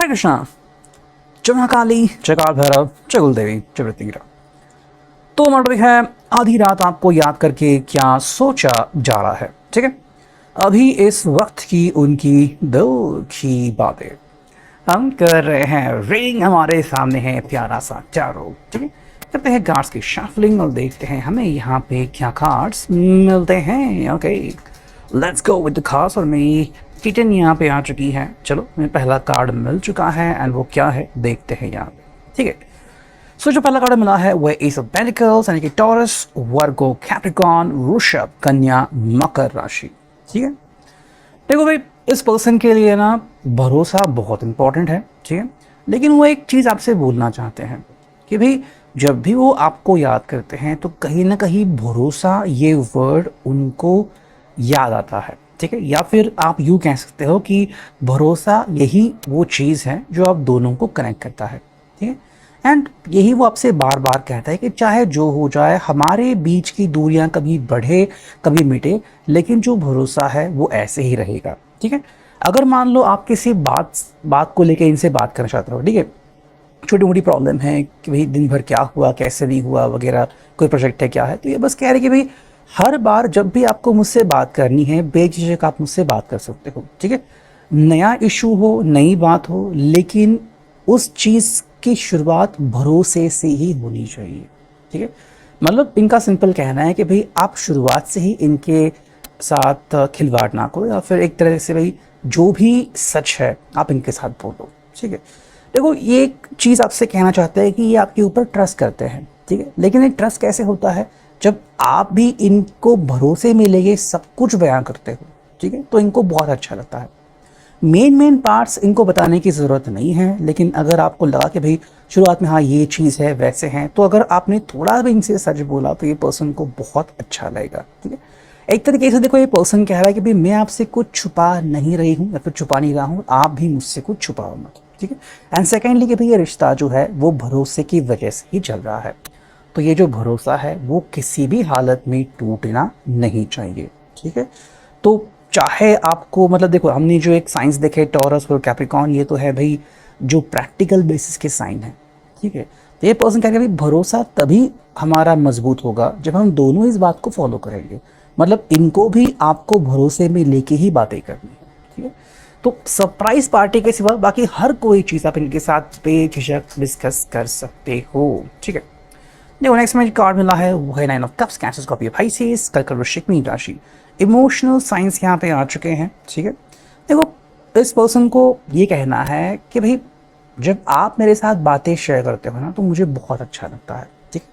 हरे कृष्णा। जय महाकाली, जय काल भैरव, जय कुलदेवी, जय वृत्तिगिरा। तो हमारा टॉपिक है आधी रात आपको याद करके क्या सोचा जा रहा है। ठीक है, अभी इस वक्त की उनकी दिल की बातें हम कर रहे हैं। रिंग हमारे सामने है प्यारा सा चारों। ठीक है, करते हैं कार्ड्स की शफलिंग और देखते हैं हमें यहाँ पे क्या कार्ड्स मिलते हैं। Okay, let's go with the cards. और मेरी किटन यहाँ पे आ चुकी है। चलो, हमें पहला कार्ड मिल चुका है एंड वो क्या है देखते हैं यहाँ पे। ठीक है, सो जो पहला कार्ड मिला है वो एस ऑफ पेंटिकल्स यानी कि टॉरस, वर्गो, कैप्रिकॉन, वृषभ, कन्या, मकर राशि। ठीक है, देखो भाई, इस पर्सन के लिए ना भरोसा बहुत इंपॉर्टेंट है। ठीक है, लेकिन वो एक चीज़ आपसे बोलना चाहते हैं कि भाई जब भी वो आपको याद करते हैं तो कहीं ना कहीं भरोसा ये वर्ड उनको याद आता है। ठीक है, या फिर आप यूँ कह सकते हो कि भरोसा यही वो चीज़ है जो आप दोनों को कनेक्ट करता है। ठीक है, एंड यही वो आपसे बार बार कहता है कि चाहे जो हो जाए, हमारे बीच की दूरियां कभी बढ़े कभी मिटे, लेकिन जो भरोसा है वो ऐसे ही रहेगा। ठीक है, अगर मान लो आप किसी बात को लेकर इनसे बात करना चाहते हो, ठीक है, छोटी मोटी प्रॉब्लम है कि भाई दिन भर क्या हुआ, कैसे नहीं हुआ वगैरह, कोई प्रोजेक्ट है क्या है, तो ये बस कह रहे कि भाई हर बार जब भी आपको मुझसे बात करनी है बेझिझक आप मुझसे बात कर सकते हो। ठीक है, नया इशू हो, नई बात हो, लेकिन उस चीज़ की शुरुआत भरोसे से ही होनी चाहिए। ठीक है, मतलब इनका सिंपल कहना है कि भाई आप शुरुआत से ही इनके साथ खिलवाड़ ना करो, या फिर एक तरह से भाई जो भी सच है आप इनके साथ बोलो। ठीक है, देखो ये एक चीज़ आपसे कहना चाहते हैं कि ये आपके ऊपर ट्रस्ट करते हैं। ठीक है, लेकिन ये ट्रस्ट कैसे होता है जब आप भी इनको भरोसे में लेके सब कुछ बयां करते हो। ठीक है, तो इनको बहुत अच्छा लगता है। मेन पार्ट्स इनको बताने की ज़रूरत नहीं है, लेकिन अगर आपको लगा कि भाई शुरुआत में हाँ ये चीज़ है वैसे हैं, तो अगर आपने थोड़ा भी इनसे सच बोला तो ये पर्सन को बहुत अच्छा लगेगा। ठीक है, एक तरीके से देखो ये पर्सन कह रहा है कि भाई मैं आपसे कुछ छुपा नहीं रही हूँ या फिर छुपा नहीं रहा हूँ, आप भी मुझसे कुछ छुपाओ मत। ठीक है, एंड सेकेंडली कि भाई ये रिश्ता जो है वो भरोसे की वजह से ही चल रहा है, तो ये जो भरोसा है वो किसी भी हालत में टूटना नहीं चाहिए। ठीक है, तो चाहे आपको मतलब देखो हमने जो एक साइंस देखे टॉरस और कैप्रिकॉन, ये तो है भाई जो प्रैक्टिकल बेसिस के साइन है। ठीक है, तो ये पर्सन कहेगा भाई भरोसा तभी हमारा मजबूत होगा जब हम दोनों इस बात को फॉलो करेंगे। मतलब इनको भी आपको भरोसे में लेके ही बातें करनी है। ठीक है, तो सरप्राइज पार्टी के सिवा बाकी हर कोई चीज़ आप इनके साथ बेझिझक डिस्कस कर सकते हो। ठीक है, देखो नेक्स्ट में कार्ड मिला है वो है 9 of cups, cancer, Scorpio, pisces, कर्क, वृश्चिक, मीन राशि। इमोशनल साइंस यहाँ पे आ चुके हैं। ठीक है, देखो इस पर्सन को ये कहना है कि भाई जब आप मेरे साथ बातें शेयर करते हो ना तो मुझे बहुत अच्छा लगता है। ठीक,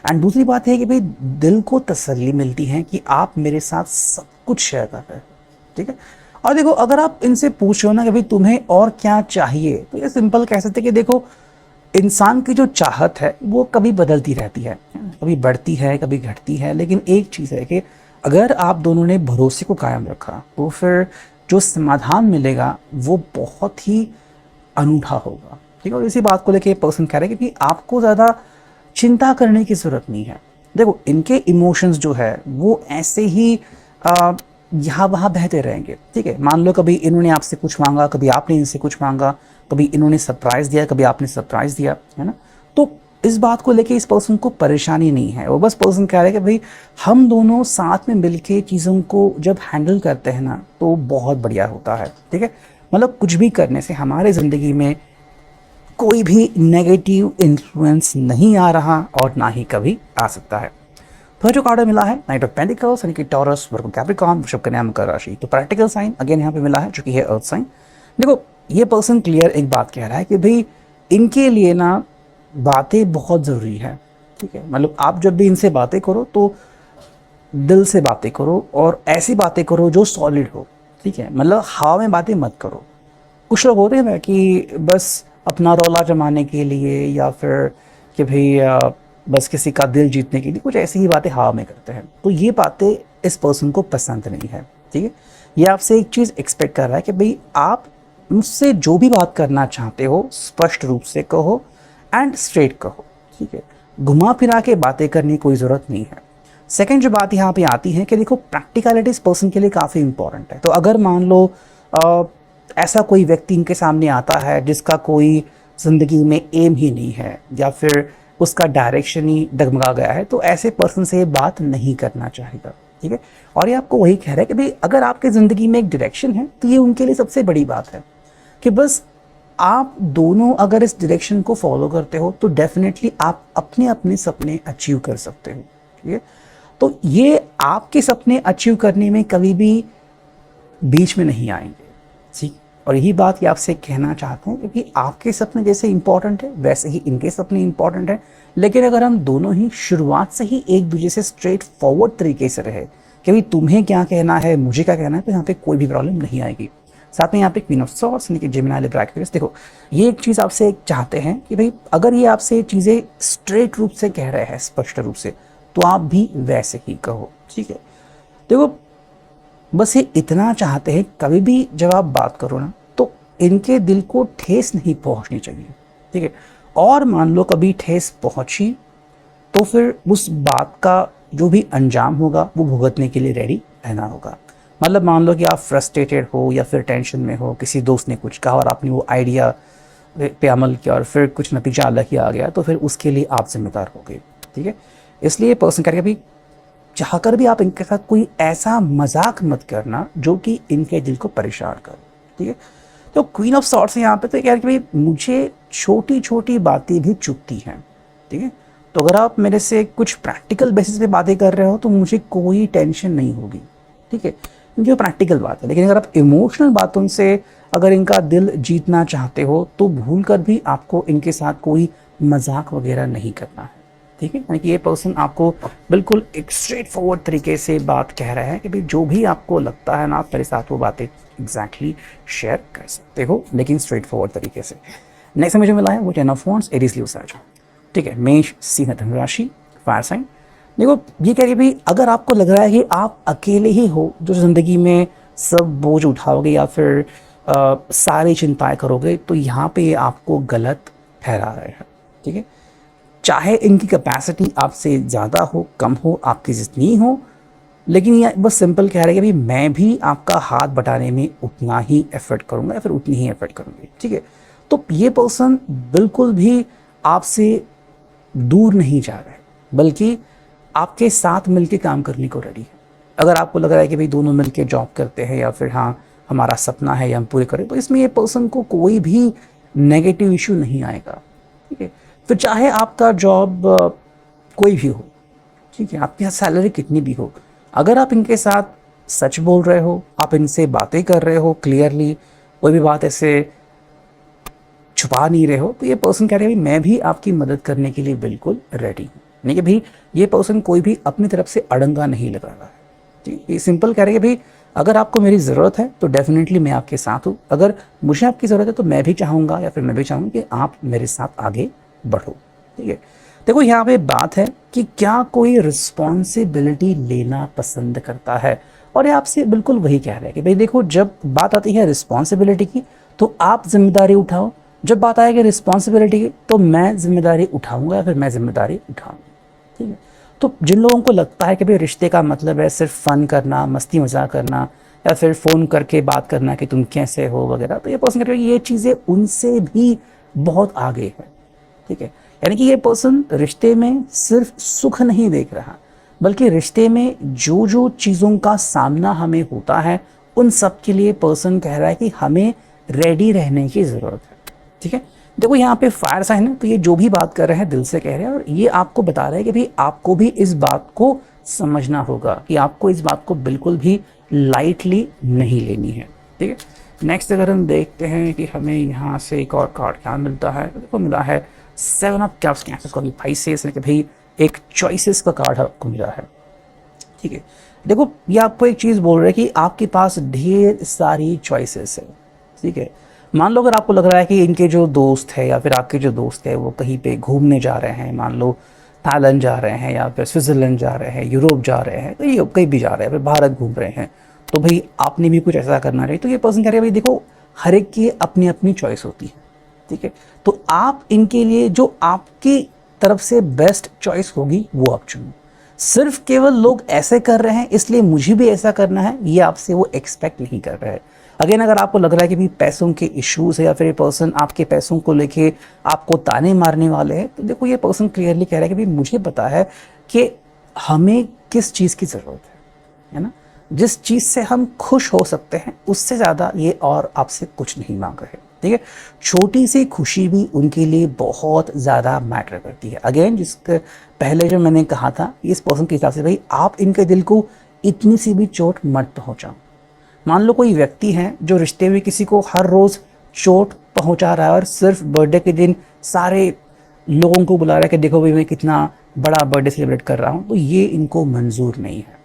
एंड दूसरी बात है कि भाई दिल को तसल्ली मिलती है कि आप मेरे साथ सब कुछ शेयर कर रहे हो। ठीक है, और देखो अगर आप इनसे पूछो ना कि भाई तुम्हें और क्या चाहिए, तो ये सिंपल कह सकते कि देखो इंसान की जो चाहत है वो कभी बदलती रहती है, कभी बढ़ती है कभी घटती है, लेकिन एक चीज़ है कि अगर आप दोनों ने भरोसे को कायम रखा तो फिर जो समाधान मिलेगा वो बहुत ही अनूठा होगा। ठीक है, और इसी बात को लेके पर्सन कह रहे हैं कि भाई आपको ज़्यादा चिंता करने की ज़रूरत नहीं है। देखो इनके इमोशंस जो है वो ऐसे ही यहाँ वहाँ बहते रहेंगे। ठीक है, मान लो कभी इन्होंने आपसे कुछ मांगा, कभी आपने इनसे कुछ मांगा, कभी इन्होंने सरप्राइज़ दिया, कभी आपने सरप्राइज़ दिया, है ना। तो इस बात को लेके इस पर्सन को परेशानी नहीं है। वो बस पर्सन कह रहा है कि भाई हम दोनों साथ में मिलके चीज़ों को जब हैंडल करते हैं ना तो बहुत बढ़िया होता है। ठीक है, मतलब कुछ भी करने से हमारे ज़िंदगी में कोई भी नेगेटिव इन्फ्लुएंस नहीं आ रहा और ना ही कभी आ सकता है। फिर जो कार्ड मिला है नाइट ऑफ पेंटिकल्स यानी कि टॉरस, वर्गो, कैप्रिकॉर्न, वृषभ, कन्या, मकर राशि। तो प्रैक्टिकल साइन अगेन यहाँ पे मिला है जो कि है अर्थ साइन। देखो ये पर्सन क्लियर एक बात कह रहा है कि भाई इनके लिए ना बातें बहुत ज़रूरी है। ठीक है, मतलब आप जब भी इनसे बातें करो तो दिल से बातें करो और ऐसी बातें करो जो सॉलिड हो। ठीक है, मतलब हवा में बातें मत करो। कुछ लोग होते हैं ना कि बस अपना रौला जमाने के लिए या फिर कि भाई बस किसी का दिल जीतने के लिए कुछ ऐसी ही बातें हवा में करते हैं, तो ये बातें इस पर्सन को पसंद नहीं है। ठीक है, ये आपसे एक चीज़ एक्सपेक्ट कर रहा है कि भाई आप मुझसे जो भी बात करना चाहते हो स्पष्ट रूप से कहो एंड स्ट्रेट कहो। ठीक है, घुमा फिरा के बातें करने की कोई ज़रूरत नहीं है। सेकंड जो बात यहाँ पे आती है कि देखो प्रैक्टिकलिटी इस पर्सन के लिए काफ़ी इंपॉर्टेंट है। तो अगर मान लो ऐसा कोई व्यक्ति इनके सामने आता है जिसका कोई ज़िंदगी में एम ही नहीं है या फिर उसका डायरेक्शन ही डगमगा गया है, तो ऐसे पर्सन से ये बात नहीं करना चाहेगा, ठीक है। और ये आपको वही कह रहा है कि भाई अगर आपकी ज़िंदगी में एक डायरेक्शन है तो ये उनके लिए सबसे बड़ी बात है कि बस आप दोनों अगर इस डायरेक्शन को फॉलो करते हो तो डेफिनेटली आप अपने अपने सपने अचीव कर सकते हो, ठीक है। तो ये आपके सपने अचीव करने में कभी भी बीच में नहीं आएंगे, ठीक। और यही बात ये आपसे कहना चाहते हैं क्योंकि आपके सपने जैसे इंपॉर्टेंट है वैसे ही इनके सपने इंपॉर्टेंट है, लेकिन अगर हम दोनों ही शुरुआत से ही एक दूसरे से स्ट्रेट फॉरवर्ड तरीके से रहे कि भाई तुम्हें क्या कहना है मुझे क्या कहना है, तो यहाँ पे कोई भी प्रॉब्लम नहीं आएगी। साथ में यहाँ पे क्वीन ऑफ सॉर्ड्स यानी कि जेमिनी लिब्रा एक्वेरियस, देखो ये एक चीज़ आपसे चाहते हैं कि भाई अगर ये आपसे चीज़ें स्ट्रेट रूप से कह रहे हैं, स्पष्ट रूप से, तो आप भी वैसे ही कहो, ठीक है। देखो बस ये इतना चाहते हैं कभी भी जब आप बात करो ना तो इनके दिल को ठेस नहीं पहुंचनी चाहिए, ठीक है। और मान लो कभी ठेस पहुंची तो फिर उस बात का जो भी अंजाम होगा वो भुगतने के लिए रेडी रहना होगा। मतलब मान लो कि आप फ्रस्ट्रेटेड हो या फिर टेंशन में हो, किसी दोस्त ने कुछ कहा और आपने वो आइडिया पे अमल किया और फिर कुछ नतीजा अलग ही आ गया, तो फिर उसके लिए आप जिम्मेदार हो गए, ठीक है। इसलिए पर्सन करेगा भाई चाहकर भी आप इनके साथ कोई ऐसा मजाक मत करना जो कि इनके दिल को परेशान करे, ठीक है। तो क्वीन ऑफ सॉर्ड्स यहाँ पे तो कह रहे कि भाई मुझे छोटी छोटी बातें भी चुभती हैं, ठीक है। तो अगर आप मेरे से कुछ प्रैक्टिकल बेसिस पे बातें कर रहे हो तो मुझे कोई टेंशन नहीं होगी, ठीक है, क्योंकि वो प्रैक्टिकल बात है। लेकिन अगर आप इमोशनल बातों से अगर इनका दिल जीतना चाहते हो तो भूल कर भी आपको इनके साथ कोई मजाक वगैरह नहीं करना है, ठीक है। यानी कि ये पर्सन आपको बिल्कुल एक स्ट्रेट फॉरवर्ड तरीके से बात कह रहा है कि भाई जो भी आपको लगता है ना आप मेरे साथ वो बातें एग्जैक्टली शेयर कर सकते हो, लेकिन स्ट्रेट फॉरवर्ड तरीके से। नेक्स्ट मुझे मिला है वो 10 ऑफ वांड्स, एरीज लियो साजिस, ठीक है। मेष, सिंह, धनु राशि, फायर साइन। देखो ये कह रही भाई अगर आपको लग रहा है कि आप अकेले ही हो जो ज़िंदगी में सब बोझ उठाओगे या फिर सारी चिंताएं करोगे, तो यहाँ पे ये आपको गलत ठहरा रहे हैं, ठीक है। चाहे इनकी कैपेसिटी आपसे ज़्यादा हो कम हो आपकी जितनी हो, लेकिन ये बस सिंपल कह रहे हैं कि भाई मैं भी आपका हाथ बटाने में उतना ही एफर्ट करूँगा या फिर उतनी ही एफर्ट करूँगी, ठीक है। तो ये पर्सन बिल्कुल भी आपसे दूर नहीं जा रहा है, बल्कि आपके साथ मिलके काम करने को रेडी है। अगर आपको लग रहा है कि भाई दोनों मिलके जॉब करते हैं या फिर हाँ हमारा सपना है या हम पूरे करें, तो इसमें ये पर्सन को कोई भी नेगेटिव इशू नहीं आएगा, ठीक है। फिर चाहे आपका जॉब कोई भी हो, ठीक है, आपके यहाँ सैलरी कितनी भी हो, अगर आप इनके साथ सच बोल रहे हो, आप इनसे बातें कर रहे हो क्लियरली, कोई भी बात ऐसे छुपा नहीं रहे हो, तो ये पर्सन कह रहे हैं मैं भी आपकी मदद करने के लिए बिल्कुल रेडी हूँ। नहीं कि भाई ये पर्सन कोई भी अपनी तरफ से अड़ंगा नहीं लगा रहा है, ठीक है। ये सिंपल कह रहे हैं भाई अगर आपको मेरी ज़रूरत है तो डेफिनेटली मैं आपके साथ हूँ, अगर मुझे आपकी ज़रूरत है तो मैं भी चाहूँगा या फिर मैं भी चाहूँगी कि आप मेरे साथ आगे बढ़ो, ठीक है। देखो यहाँ पे बात है कि क्या कोई रिस्पॉन्सिबिलिटी लेना पसंद करता है, और ये आपसे बिल्कुल वही कह रहे हैं कि भाई देखो जब बात आती है रिस्पॉन्सिबिलिटी की तो आप जिम्मेदारी उठाओ, जब बात आएगी रिस्पॉन्सिबिलिटी की तो मैं जिम्मेदारी उठाऊंगा या फिर मैं जिम्मेदारी उठाऊंगा, ठीक है। तो जिन लोगों को लगता है कि भाई रिश्ते का मतलब है सिर्फ फ़न करना, मस्ती मजाक करना या फिर फ़ोन करके बात करना कि तुम कैसे हो वगैरह, तो ये पर्सन कह रहे हैं ये चीज़ें उनसे भी बहुत आगे है, ठीक है। यानी कि ये पर्सन रिश्ते में सिर्फ सुख नहीं देख रहा, बल्कि रिश्ते में जो जो चीज़ों का सामना हमें होता है उन सब के लिए पर्सन कह रहा है कि हमें रेडी रहने की ज़रूरत है, ठीक है। देखो यहाँ पे फायर साइन है तो ये जो भी बात कर रहे हैं दिल से कह रहे हैं, और ये आपको बता रहे हैं कि भाई आपको भी इस बात को समझना होगा कि आपको इस बात को बिल्कुल भी लाइटली नहीं लेनी है, ठीक है। नेक्स्ट अगर हम देखते हैं कि हमें यहाँ से एक और कार्ड क्या मिलता है, तो देखो मिला है 7 ऑफ कप्स, को भी फाइसेस कि भाई एक चॉइसेस का कार्ड आपको मिला है, ठीक है। देखो ये आपको एक चीज़ बोल रहा है कि आपके पास ढेर सारी चॉइसेस है, ठीक है। मान लो अगर आपको लग रहा है कि इनके जो दोस्त है या फिर आपके जो दोस्त है वो कहीं पे घूमने जा रहे हैं, मान लो थाईलैंड जा रहे हैं या फिर स्विट्ज़रलैंड जा रहे हैं, यूरोप जा रहे हैं, तो ये कहीं भी जा रहे हैं, फिर भारत घूम रहे हैं, तो भाई आपने भी कुछ ऐसा करना चाहिए। तो ये पर्सन कह रहे हैं भाई देखो हर एक की अपनी अपनी चॉइस होती है, ठीक है। तो आप इनके लिए जो आपकी तरफ से बेस्ट चॉइस होगी वो आप चुनो। सिर्फ केवल लोग ऐसे कर रहे हैं इसलिए मुझे भी ऐसा करना है, ये आपसे वो एक्सपेक्ट नहीं कर रहे हैं। अगेन अगर आपको लग रहा है कि भी पैसों के इश्यूज है या फिर ये पर्सन आपके पैसों को लेके आपको ताने मारने वाले हैं, तो देखो ये पर्सन क्लियरली कह रहा है कि भाई मुझे पता है कि हमें किस चीज़ की ज़रूरत है ना। जिस चीज़ से हम खुश हो सकते हैं उससे ज़्यादा ये और आपसे कुछ नहीं मांग रहे, ठीक है। छोटी सी खुशी भी उनके लिए बहुत ज़्यादा मैटर करती है। अगेन जिसके पहले जो मैंने कहा था, इस पर्सन के हिसाब से भाई आप इनके दिल को इतनी सी भी चोट मत पहुँचाओ। मान लो कोई व्यक्ति है जो रिश्ते में किसी को हर रोज़ चोट पहुँचा रहा है और सिर्फ बर्थडे के दिन सारे लोगों को बुला रहा है कि देखो भाई मैं कितना बड़ा बर्थडे सेलिब्रेट कर रहा हूँ, तो ये इनको मंजूर नहीं है,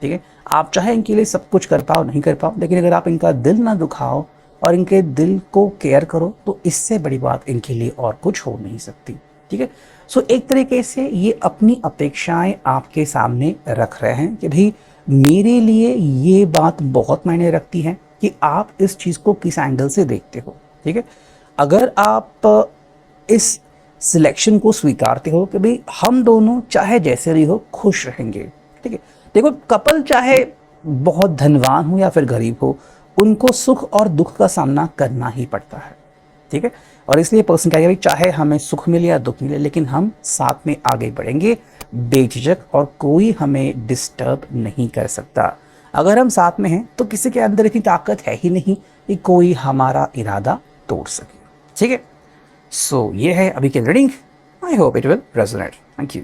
ठीक है। आप चाहे इनके लिए सब कुछ कर पाओ नहीं कर पाओ, लेकिन अगर आप इनका दिल ना दुखाओ और इनके दिल को केयर करो तो इससे बड़ी बात इनके लिए और कुछ हो नहीं सकती, ठीक है। सो एक तरीके से ये अपनी अपेक्षाएं आपके सामने रख रहे हैं कि भाई मेरे लिए ये बात बहुत मायने रखती है कि आप इस चीज़ को किस एंगल से देखते हो, ठीक है। अगर आप इस सिलेक्शन को स्वीकारते हो कि भाई हम दोनों चाहे जैसे भी हो खुश रहेंगे, ठीक है। देखो कपल चाहे बहुत धनवान हो या फिर गरीब हो, उनको सुख और दुख का सामना करना ही पड़ता है, ठीक है। और इसलिए पर्सन कहेगा भाई चाहे हमें सुख मिले या दुख मिले, लेकिन हम साथ में आगे बढ़ेंगे बेझिझक और कोई हमें डिस्टर्ब नहीं कर सकता। अगर हम साथ में हैं तो किसी के अंदर इतनी ताकत है ही नहीं कि कोई हमारा इरादा तोड़ सके, ठीक है। सो ये है अभी की reading. I hope it will resonate. Thank you.